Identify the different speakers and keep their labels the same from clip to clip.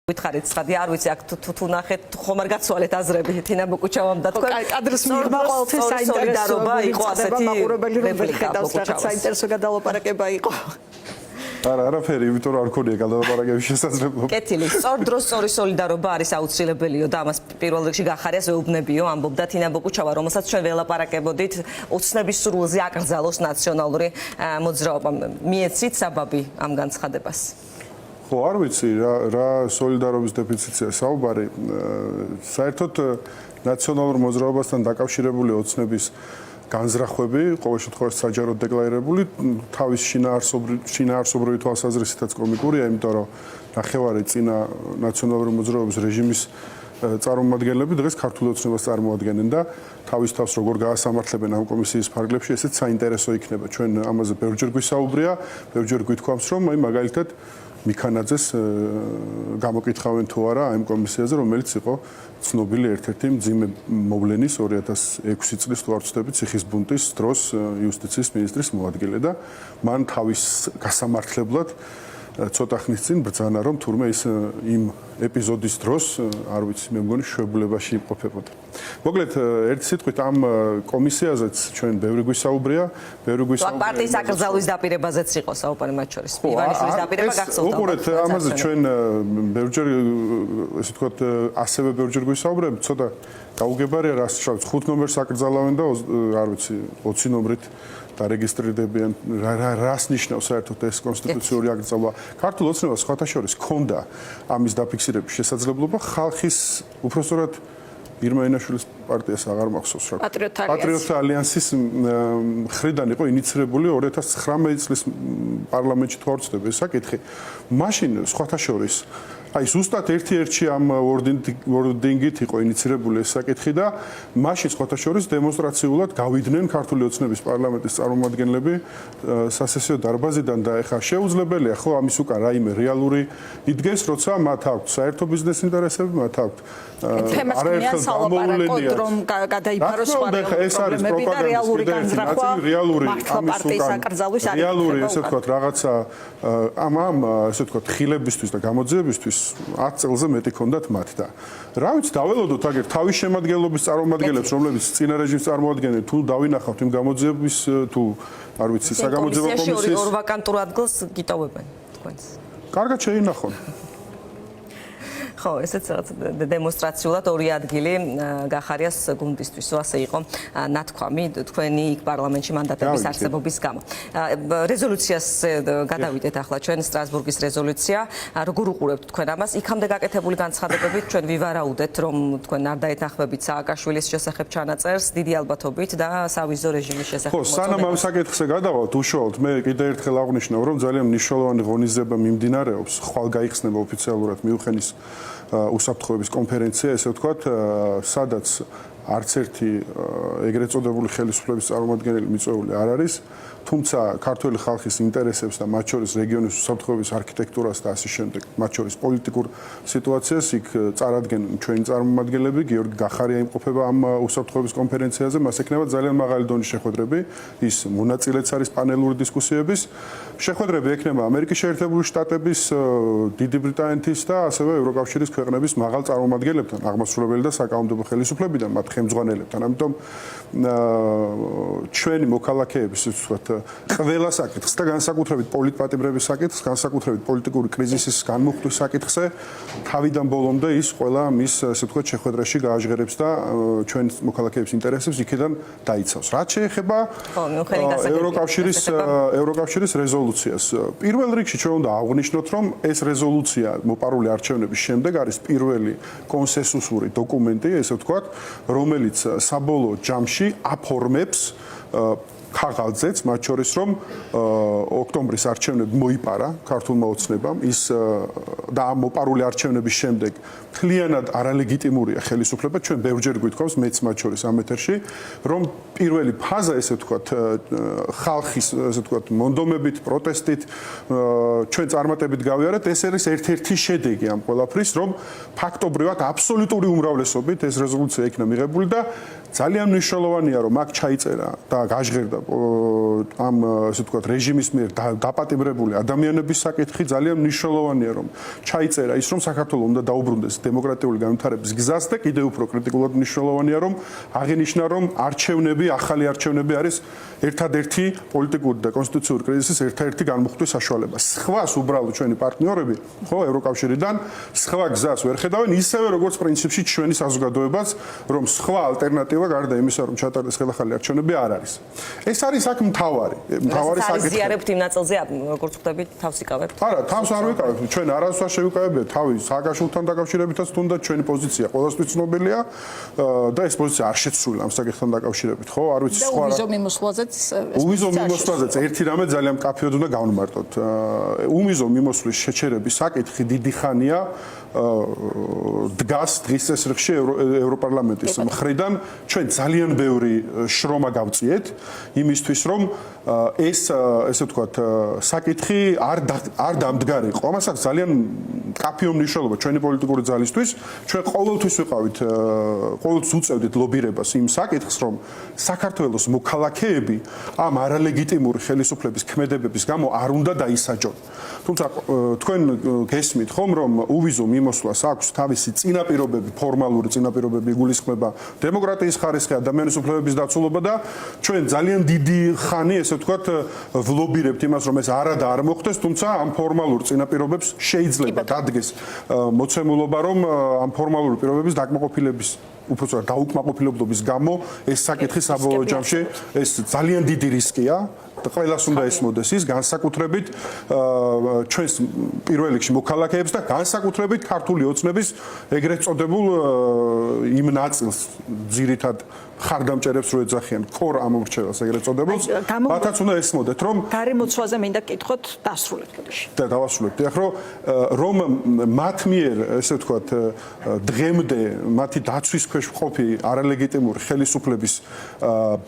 Speaker 1: ვითხარით ცხადი არ ვიცი აქ თუ ნახეთ ხომ არ გაცვალეთ აზრები თინა ბუკუჩავამ და თქვენ
Speaker 2: კადრს მიღმა ყოველთვის საინტერესოა იყო ასეთი მაყურებელი რომ ხედავს რაღაც საინტერესო გადალაპარაკება იყო
Speaker 3: არაფერი, იმიტომ რომ არ ქონია გადალაპარაკების შესაძლებლობა.
Speaker 1: კეთილი, სწორ დროს სწორი სოლიდარობა არის აუცილებელია და ამას პირველ რიგში გახარიას ვეუბნებიო, ამბობდა თინა ბუკუჩავა, რომელსაც ჩვენ ველაპარაკებოდით, ოცნების სრულზე აკრძალოს ნაციონალური მოძრაობა. მიეცით საბაბი ამ განცხადებას?
Speaker 3: ხო, არ ვიცი რა სოლიდარობის დეფიციტია საუბარი. საერთოდ ნაციონალურ მოძრაობასთან დაკავშირებული ოცნების განზრახვები, ყოველ შემთხვევაში საჯაროდ დეკლარირებული, თავის შინაარსობრივი თვალსაზრისითაც კომიკურია, იმიტომ რომ ნახევარი წინა ნაციონალური მოძრაობის რეჟიმის წარმომადგენლები დღეს ქართულ ოცნებას წარმოადგენენ და თავის თავს როგორ გაასამართლებენ ამ კომისიის ფარგლებში, ესეც საინტერესო იქნება. ჩვენ ამაზე ბევრჯერ გვისაუბრია, ბევრჯერ გვითქვამს, რომ მაგალითად მიქანაძეს გამოკითხავენ თუ არა ამ კომისიაზე, რომელიც იყო ცნობილი ერთ-ერთი მძიმე მოვლენის 2006 წლის თუ არ ვცდები ციხის ბუნტის დროს იუსტიციის მინისტრის მოადგილე და მან თავის გასამართლებლად ცოტა ხნის წინ ბრძანა რომ თურმე ის იმ ეპიზოდის დროს არ ვიცი მე მგონი შვებულებაში იმყოფებოდა. მოკლედ ერთი სიტყვით ამ კომისიაზეც ჩვენ ბევრი გვისაუბრია, ბევრი გვისაუბრია.
Speaker 1: პარტიის აკრძალვის დაპირებაზეც იყო საუბარი მათ შორის. ივანიშვილის დაპირება გახსოვდა.
Speaker 3: უყურეთ ამაზე ჩვენ ბევრჯერ ესე ვთქვათ ასევე ბევრჯერ გვისაუბრებთ, ცოტა გაუგებარია რას შევს 5 ნომერს აკრძალავენ და არ ვიცი 20 ნომრით დარეგისტრირდებიან რას ნიშნავს საერთოდ ეს კონსტიტუციური აკრძალვა. ქართულ ოცნებას სხვათა შორის ჰქონდა ამის დაფიქსირების შესაძლებლობა ხალხის უпростоრად ირმა ინაშვილის პარტიას აღარ მახსოვს რა. პატრიოტთა ალიანსის მხრიდან იყო ინიცირებული 2019 წლის პარლამენტში თუ არ ვცდები ეს საკითხი. მაშინ სხვათა შორის აი ზუსტად ერთ-ერთი ამ ვორდინგით იყო ინიცირებული ეს საკითხი და მაშინ სხვათა შორის დემონსტრაციულად გავიდნენ ქართული ოცნების პარლამენტის წარმომადგენლები სასესიო დარბაზიდან და ეხა შეუძლებელია ხო ამის უკან რაიმე რეალური იდგეს, როცა მათ აქვს საერთო ბიზნეს ინტერესები, მათ აქვს
Speaker 2: არაერთხელ გამოვლენია რომ გადაიფაროს სხვა პრობლემები და რეალური განზრახვა მართლა პარტიის აკრძალვის არის
Speaker 3: რეალური ესე ვთქვათ რაღაცა ამ ესე ვთქვათ ხილებისთვის და გამოძიებისთვის 10 წელზე მეტი ქონდათ მათ და რა ვიცი დაველოდოთ აგერ თავის შემადგენლობის წარმომადგენლებს რომლებიც წინა რეჟიმს წარმოადგენენ თუ დავინახავთ იმ გამოძიების თუ არ ვიცი საგამოძიებო კომისიის
Speaker 1: ორ ვაკანტურ ადგილს გიტოვებენ თქვენს
Speaker 3: კარგად შეინახონ
Speaker 1: ხო, ესეც დემონსტრაციულად ორი ადგილი გახარიას გუნდისთვის, ასე იყო ნათქვამი თქვენი პარლამენტში მანდატების არსებობის გამო. რეზოლუციას გადავიდეთ ახლა ჩვენ სტრასბურგის რეზოლუცია, როგორ უყურებთ თქვენ ამას? იქამდე გაკეთებული განცხადებებით ჩვენ ვივარაუდეთ, რომ თქვენ არ დაეთანხმებით სააკაშვილის შესახებ ჩანაწერს, დიდი ალბათობით და სავიზო რეჟიმის შესახებ.
Speaker 3: ხო, სანამ ამ საკითხზე გადავალთ, უშუალოდ მე კიდევ ერთხელ აღვნიშნავ, რომ ძალიან მნიშვნელოვანი ღონისძიება მიმდინარეობს, ხვალ გაიხსნება ოფიციალურად მიუხენის უსაფრთხოების კონფერენცია, ესე ვთქვათ, სადაც არც ერთი ეგრეთ წოდებული ხელისუფლების წარმომადგენელი მიწვეული არ არის, თუმცა ქართული ხალხის ინტერესებს და მათ შორის რეგიონის უსაფრთხოების არქიტექტურას და ასე შემდეგ, მათ შორის პოლიტიკურ სიტუაციას იქ წარადგენენ ჩვენი წარმომადგენლები, გიორგი გახარია იმყოფება ამ უსაფრთხოების კონფერენციაზე, მას ექნება ძალიან მაღალი დონის შეხვედრები, ის მონაწილეც არის პანელური დისკუსიების, შეხვედრები ექნება ამერიკის შეერთებული შტატების, დიდი ბრიტანეთის და ასევე ევროკავშირის ქვეყნების მაღალ წარმომადგენლებთან, აღმასრულებელი და საკანონმდებლო ხელისუფლებიდან, მათ ხელმძღვანელებთან. ამიტომ ჩვენი მოქალაქეების ვთქვათ ყველა საკითხს და განსაკუთრებით პოლიტპატიმრების საკითხს, განსაკუთრებით პოლიტიკური კრიზისის განმუხტვის საკითხზე თავიდან ბოლომდე ის ყველა მის ასე ვთქვათ შეხვედრაში გააჟღერებს და ჩვენ მოქალაქეების ინტერესებს იქიდან დაიცავს. რაც შეეხება ევროკავშირის რეზოლუციას, პირველ რიგში ჩვენ უნდა აღვნიშნოთ, რომ ეს რეზოლუცია მოპარული არჩევნების შემდეგ არის პირველი კონსენსუსური დოკუმენტი, ესე ვთქვათ, რომელიც საბოლოო ჯამში აფორმებს ხაღალძეც, მათ შორის რომ ოქტომბრის არჩევნები მოიპარა ქართულმა ოცნებამ, ის და მოპარული არჩევნების შემდეგ მთლიანად არალეგიტიმურია ხელისუფლება, ჩვენ ბევრჯერ გვითხოვს, მეც მათ შორის ამ ეთერში, რომ პირველი ფაზა, ესე ვთქვათ, ხალხის, ესე ვთქვათ, მონდომებით, პროტესტით, ჩვენ წარმატებით გავიარეთ, ეს არის ერთ-ერთი შედეგი ამ ყველაფრის, რომ ფაქტობრივად აბსოლუტური უმრავლესობით ეს რეზოლუცია იქნა მიღებული და ძალიან მნიშვნელოვანია რომ აქ ჩაიწერა და გაჟღერდა ამ ესე ვთქვათ რეჟიმის მიერ დაპატიმრებული ადამიანების საკითხი ძალიან მნიშვნელოვანია რომ ჩაიწერა ის რომ საქართველოს უნდა დაუბრუნდეს დემოკრატიული განვითარების გზას და კიდევ უფრო კრიტიკულად მნიშვნელოვანია რომ აღინიშნა რომ ახალი არჩევნები არის ერთადერთი პოლიტიკური და კონსტიტუციური კრიზისის ერთადერთი განმუხტვის საშუალება. სხვას უბრალოდ ჩვენი პარტნიორები, ხო, ევროკავშირიდან სხვა გზას ვერ ხედავენ, ისევე როგორც პრინციპში ჩვენი საზოგადოებაც, რომ სხვა ალტერნატივა გარდა იმისა, რომ ჩატარდეს ხელახალი არჩევნები არ არის. ეს არის აქ მთავარი საკითხი.
Speaker 1: ზიარებთ იმ ნაწილზე, როგორც ხვდებით, თავს იკავებთ?
Speaker 3: არა, თავს არ ვიკავებთ. ჩვენ არასდროს შევიკავებთ თავის სააგაშვილთან დაკავშირებითაც, თუნდაც ჩვენი პოზიცია ყოველთვის ცნობილია და ეს პოზიცია არ შეცვლილა ამ საკითხთან დაკავშირებით, ხო? არ ვიცი სხვა რა. უვიზო მიმოსვლაზეც ერთი რამე ძალიან მკაფიოდ უნდა გავმარტოთ. უვიზო მიმოსვლის შეჩერების საკითხი დიდი ხანია დგას დღის წესრიგში ევროპარლამენტის მხრიდან ჩვენ ძალიან ბევრი შრომა გავწიეთ იმისთვის რომ ეს ესე ვთქვათ საკითხი არ დამდგარიყო. ამას აქვს ძალიან მკაფიო მნიშვნელობა ჩვენი პოლიტიკური ძალისთვის. ჩვენ ყოველთვის უწევდით ლობირებას იმ საკითხს რომ საქართველოს მოქალაქეები ამ არალეგიტიმური ხელისუფლების ქმედებების გამო არ უნდა დაისაჯონ. თუმცა თქვენ გესმით ხომ რომ უვიზო მიმოსვლას აქვს თავისი წინაპირობები, ფორმალური წინაპირობები იგულისხმება დემოკრატიის ხარისხი, ადამიანის უფლებების დაცულობა და ჩვენ ძალიან დიდი ხანი ესე ვთქვათ ვლობირებთ იმას რომ ეს არადა არ მოხდეს, თუმცა ამ ფორმალურ წინაპირობებს შეიძლება დადგეს მოცემულობა რომ ამ ფორმალური პირობების დაკმაყოფილების უბრალოდ დაუკმაყოფილებლობის გამო ეს საკითხი საბოლოო ჯამში ეს ძალიან დიდი რისკია და ყველას უნდა ესმოდეს ის განსაკუთრებით ჩვენს პირველ რიგში მოქალაქეებს და განსაკუთრებით ქართული ოცნების ეგრეთ წოდებულ იმ ნაწილს ძირითად ხარდამჭერებს რო ეძახიან კორ ამორჩეველს ეგრეთ წოდებულს მათაც უნდა ესმოდეთ რომ
Speaker 4: გარემოცვაზე მინდა კითხოთ დასრულეთ კიდეში
Speaker 3: და დავასრულებთ ახლა რომ მათ მიერ ესე ვთქვათ დღემდე მათი დაცვის ქვეშ მყოფი არალეგიტიმური ხელისუფლების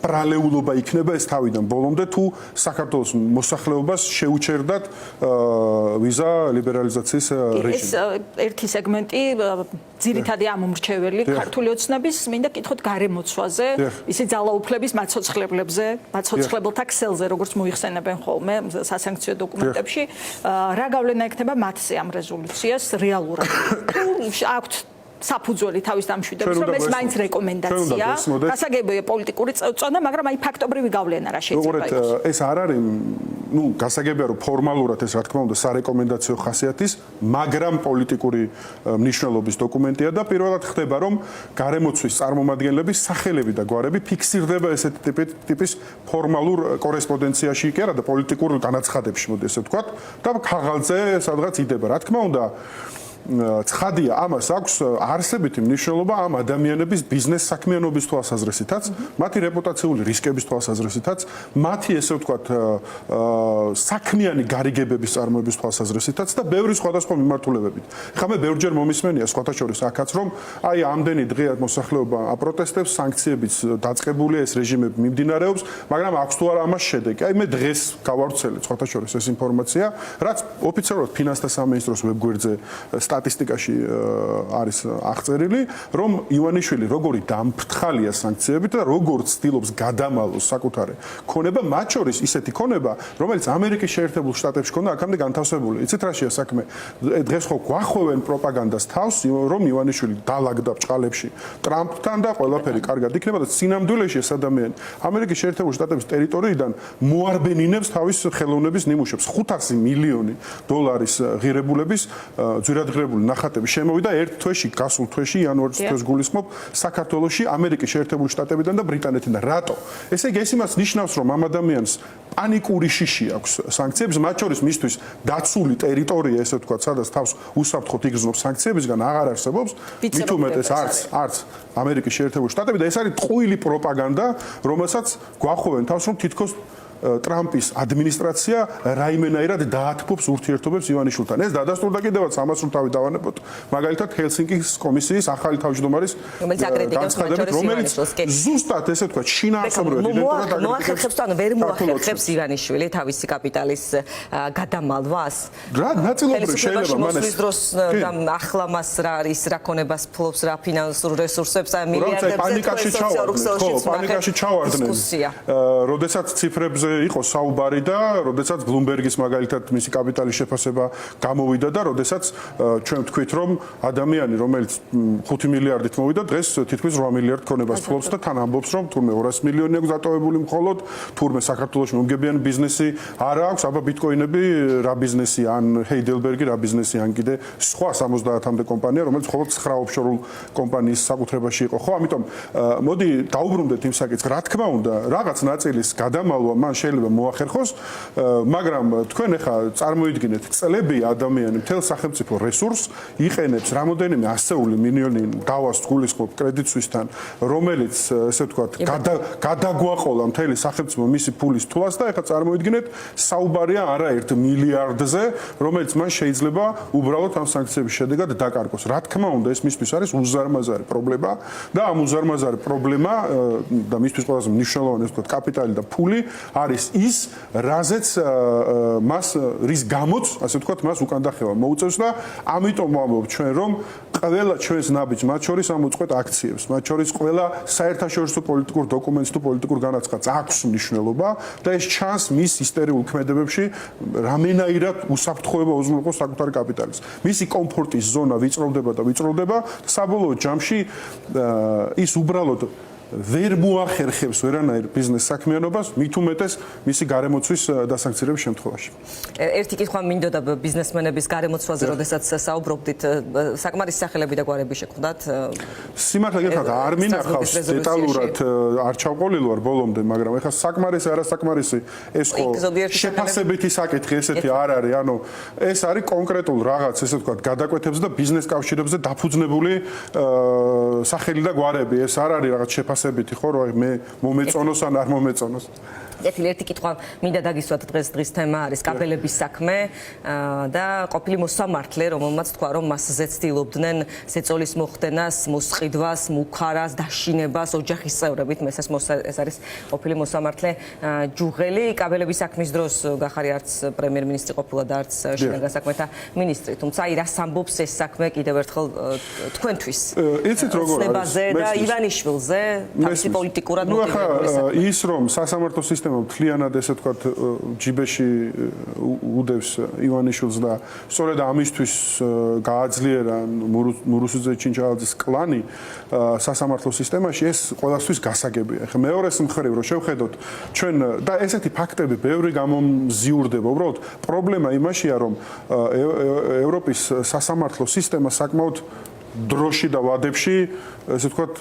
Speaker 3: ბრალეულობა იქნება ეს თავიდან ბოლომდე თუ საქართველოს მოსახლეობას შეუჩერდათ ვიზა ლიბერალიზაციის რეჟიმი
Speaker 4: ეს ერთი სეგმენტი ძირითადი ამომრჩეველი ქართული ოცნების მინდა კითხოთ გარემოცვაზე ისე ძალაუფლების მაცოცხლებლებზე მაცოცხლებელთა ქსელზე როგორც მოიხსენებენ ხოლმე სასანქციო დოკუმენტებში რა გავლენა ექნება მათზე ამ რეზოლუციას რეალურად აქვთ საფუძველი თავის დამშვიდებს რომ ეს მაინც რეკომენდაცია გასაგებია პოლიტიკური წონა მაგრამ აი ფაქტობრივი გავლენა რა შეიძლება იყოს
Speaker 3: ეს არ არის ну გასაგებია რომ ფორმალურად ეს რა თქმა უნდა სარეკომენდაციო ხასიათის მაგრამ პოლიტიკური მნიშვნელობის დოკუმენტია და პირველად ხდება რომ გარემოცვის წარმომადგენლების სახელები და გვარები ფიქსირდება ესეთი ტიპის ფორმალურ კორესპონდენციაში კი არა და პოლიტიკურ განაცხადებში მოდი ესე ვთქვათ და ქაღალდზე სადღაც იდება რა თქმა უნდა ცხადია ამას აქვს არსებითი მნიშვნელობა ამ ადამიანების ბიზნეს საქმიანობის თვალსაზრისითაც, მათი რეპუტაციული რისკების თვალსაზრისითაც, მათი ესე ვთქვათ საქმიანი გარიგებების წარმოების თვალსაზრისითაც და ბევრი სხვადასხვა მიმართულებებით. ხა მე ბევრჯერ მომისმენია სხვათა შორის აქაც რომ აი ამდენი დღეა მოსახლეობა აპროტესტებს, სანქციებიც დაწყებულია, ეს რეჟიმები მიმდინარეობს, მაგრამ აქვს თუ არა ამას შედეგი. აი მე დღეს გავავრცელე სხვათა შორის ეს ინფორმაცია, რაც ოფიციალურად ფინანსთა სამინისტროს ვებგვერდზე სტატისტიკაში არის აღწერილი, რომ ივანიშვილი როგორი დამფრთხალია სანქციებით და როგორ ცდილობს გადამალოს საკუთარი ქონება, მათ შორის ისეთი ქონება, რომელიც ამერიკის შეერთებულ შტატებში ქონდა აქამდე განთავსებული. იცით რა შეა საქმე? დღეს ხო გვახვევენ პროპაგანდას თავს, რომ ივანიშვილი დალაგდა ბჭყალებში ტრამპთან და ყველაფერი კარგად იქნება და სინამდვილეში ეს ადამიანი ამერიკის შეერთებულ შტატების ტერიტორიიდან მოარბენინებს თავის ხელოვნების ნიმუშებს. 500 მილიონი დოლარის ღირებულების ძვირადღირებული ნახატები შემოვიდა ერთ თვეში, გასულ თვეში, იანვარის თვეს გულისხმობ საქართველოში, ამერიკის შეერთებული შტატებიდან და ბრიტანეთიდან. რატო? ესე იგი ეს იმას ნიშნავს, რომ ამ ადამიანს პანიკური შიში აქვს სანქციებს, მათ შორის მისთვის დაცული ტერიტორია, ესე ვთქვათ, სადაც თავს უსაფრთხოდ იგრძნობს სანქციებისგან აღარ არსებობს, მით უმეტეს არც ამერიკის შეერთებული შტატები და ეს არის ტყუილი პროპაგანდა, რომელსაც გვახვევენ თავს, რომ თითქოს ტრამპის ადმინისტრაცია რაიმენაირად დაათბობს ურთიერთობებს ივანიშვილთან. ეს დადასტურდა კიდევაც ამას რომ თავი დავანებოთ. მაგალითად ჰელსინკის კომისიის ახალი თავმჯდომარის განცხადებით, რომელიც ზუსტად ესე ვთქვათ, შინაარსობრივად იდენტურად
Speaker 1: მოახერხებს თუ ანუ ვერ მოახერხებს ივანიშვილი თავისი კაპიტალის გადამალვას.
Speaker 3: რა ნაწილობრივ შეიძლება მან ეს
Speaker 1: დროს ახლა მას რა არის, რა ქონებას ფლობს, რა ფინანსურ რესურსებს, მილიარდებზე
Speaker 3: პანიკაში ჩავარდნენ. როდესაც ციფრებზე იყო საუბარი და როდესაც ბლუმბერგის მაგალითად მისი კაპიტალის შეფასება გამოვიდა და როდესაც ჩვენ ვთქვით რომ ადამიანი რომელიც 5 მილიარდით მოვიდა დღეს თითქმის 8 მილიარდ ქონებას ფლობს და თან ამბობს რომ თურმე 200 მილიონი აქვს დატოვებული მხოლოდ თურმე საქართველოში მომგებიანი ბიზნესი არა აქვს აბა ბიტკოინები რა ბიზნესი ან ჰეიდელბერგი რა ბიზნესი ან კიდე სხვა 70-მდე კომპანია რომელიც მხოლოდ 9 ოფშორულ კომპანიის საკუთრებაში იყო ხო ამიტომ მოდი დაუბრუნდეთ იმ საკითხს რა თქმა უნდა რაღაც ნაწილის გადამალვა მან შეიძლება მოახერხოს მაგრამ თქვენ ახლა წარმოიდგინეთ წლები ადამიანი მთელ სახელმწიფო რესურსს იყენებს რამოდენიმე ასეული მილიონი დავას გულისხმობ კრედიტ სვისთან რომელიც ესე ვთქვათ გადაგვაყოლა მთელი სახელმწიფო მისი ფულის თულას და ახლა წარმოიდგინეთ საუბარია არაერთ მილიარდზე რომელიც მან შეიძლება უბრალოდ ამ სანქციების შედეგად დაკარგოს რა თქმა უნდა ეს მისთვის არის უზარმაზარი პრობლემა და ამ უზარმაზარი პრობლემა და მისთვის ყველაზე მნიშვნელოვანი ეს ვთქვათ კაპიტალი და ფული არის ის რაზეც მას რის გამოც ასე ვთქვათ მას უკან დახევა მოუწევს და ამიტომ ვამბობ ჩვენ რომ ყველა ჩვენს ნაბიჯს მათ შორის ამოწყვეტ აქციებს მათ შორის ყველა საერთაშორისო პოლიტიკურ დოკუმენტს თუ პოლიტიკურ განაცხადს აქვს მნიშვნელობა და ეს ჩანს მის ისტორიულ ქმედებებში რამენაირად უსაფრთხოება უზრუნველყოს საკუთარი კაპიტალის მისი კომფორტის ზონა ვიწროვდება და ვიწროვდება საბოლოო ჯამში ის უბრალოდ ვერ მოახერხებს ვერანაირ ბიზნეს საქმიანობას, მით უმეტეს მისი გარემოცვის დასანქცირების შემთხვევაში.
Speaker 1: ერთი კითხვა მინდოდა ბიზნესმენების გარემოცვაზე, როდესაც საუბრობდით, საკმარისი სახელები და გვარები შეხვდათ?
Speaker 3: სიმართლე გითხრათ, არ მინახავს დეტალურად არ ჩავყოლილ ვარ ბოლომდე, მაგრამ ეხლა საკმარისი არასაკმარისი ეს ხო შეფასებითი საკითხი ესეთი არ არის, ანუ ეს არის კონკრეტულ რაღაც, ესე ვთქვათ, გადაკვეთებზე და ბიზნეს კავშირებზე დაფუძნებული სახელი და გვარები. ეს არ არის რაღაც შეფასებითი ხო რომ მე მომეწონოს ან არ მომეწონოს.
Speaker 1: ერთი კითხვა მინდა დაგისვათ დღეს თემა არის კაბელების საქმე და ყოფილი მოსამართლე რომელმაც თქვა რომ მასზე ცდილობდნენ ზეწოლის მოხდენას, მოსყიდვას, მუქარას, დაშინებას ოჯახის წევრებით, ეს არის ყოფილი მოსამართლე ჯუღელი კაბელების საქმის დროს გახარი არც პრემიერ-მინისტრი ყოფილა და არც შინაგან საქმეთა მინისტრი, თუმცა აი რას ამბობს ეს საქმე კიდევ ერთხელ თქვენთვის.
Speaker 3: იცით როგორ არის
Speaker 1: და ივანიშვილზე თავისი პოლიტიკურად
Speaker 3: ის რომ სასამართლო სისტემა მთლიანად ესე ვთქვათ ჯიბეში უდევს ივანიშვილს და სწორედ ამისთვის გააძლიერა მურუსიძე ჩინჩალაძის კლანი სასამართლო სისტემაში ეს ყველასთვის გასაგებია. ეხლა მეორეს მხრივ რომ შევხედოთ ჩვენ და ესეთი ფაქტები ბევრი გამომზიურდება. უბრალოდ პრობლემა იმაშია რომ ევროპის სასამართლო სისტემა საკმაოდ დროში და ვადებში ესე ვთქვათ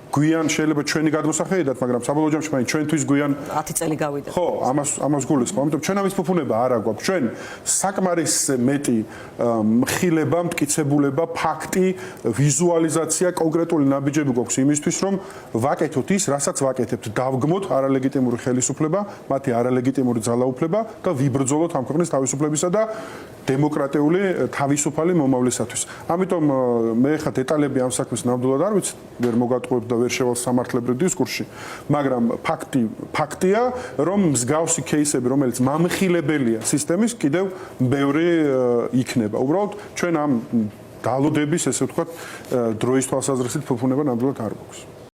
Speaker 3: გვიან შეიძლება ჩვენი გადმოსახედად, მაგრამ საბოლოო ჯამში მაინც ჩვენთვის გვიან
Speaker 1: 10 წელი გავიდა.
Speaker 3: ხო, ამას გულისხმობ. ამიტომ ჩვენ ამის ფუფუნება არ აქვს. ჩვენ საკმარისი მეტი მხილება, მტკიცებულება, ფაქტი, ვიზუალიზაცია, კონკრეტული ნაბიჯები გვაქვს იმისთვის, რომ ვაკეთოთ ის, რასაც ვაკეთებთ. დავგმოთ არალეგიტიმური ხელისუფლება, მათი არალეგიტიმური ძალაუფლება და ვიბრძოლოთ ამ ქვეყნის თავისუფლებისა და დემოკრატიული თავისუფალი მომავლისათვის. ამიტომ მე ხა დეტალები ამ საქმის ნამდვილად არ ვიცი, ვერ მოგატყუებ და ვერ შევალ სამართლებრივ დისკურსში, მაგრამ ფაქტია, რომ მსგავსი кейსები, რომელიც მამხილებელია სისტემის, კიდევ ბევრი იქნება. უბრალოდ ჩვენ ამ დალოდების, ესე ვთქვათ, დროის თვალსაზრისით ფუფუნება ნამდვილად არ გვაქვს.